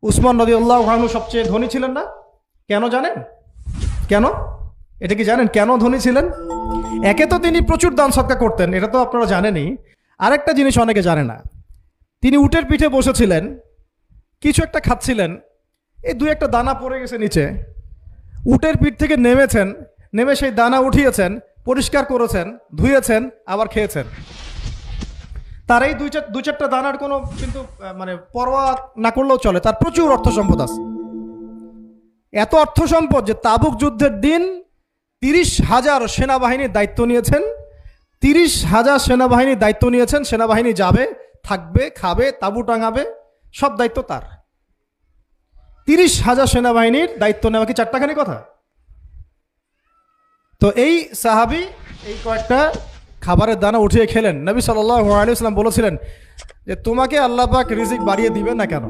উসমান রাদিয়াল্লাহু আনহু সবচেয়ে ধনী ছিলেন না? কেন জানেন? কেন? এটা কি জানেন কেন ধনী ছিলেন? একে তো তিনি প্রচুর দান সদকা করতেন, এটা তো আপনারা জানেনই। আরেকটা জিনিস অনেকে জানে না, তিনি উটের পিঠে বসেছিলেন, কিছু একটা খাচ্ছিলেন, এই দুই একটা দানা পড়ে গেছে নিচে, উটের পিঠ থেকে নেমেছেন, নেমে সেই দানা উঠিয়েছেন, পরিষ্কার করেছেন, ধুয়েছেন, আবার খেয়েছেন। তার এই দুই চারটা দানার কোনো কিন্তু মানে পরোয়া না করলেও চলে, তার প্রচুর অর্থ সম্পদ আছে। এত অর্থ সম্পদ যে তাবুক যুদ্ধের দিন 30,000 সেনাবাহিনীর দায়িত্ব নিয়েছেন। 30,000 সেনাবাহিনীর দায়িত্ব নিয়েছেন। সেনাবাহিনী যাবে, থাকবে, খাবে, তাঁবু টাঙাবে, সব দায়িত্ব তার। 30,000 সেনাবাহিনীর দায়িত্ব নেওয়া কি চারটাখানি কথা? তো এই সাহাবী এই কয়েকটা খাবারের দানা উঠিয়ে খেলেন। নবী সাল্লাল্লাহু আলাইহি ওয়াসাল্লাম বলেছিলেন যে তোমাকে আল্লাহ পাক রিজিক বাড়িয়ে দিবেন না কেন?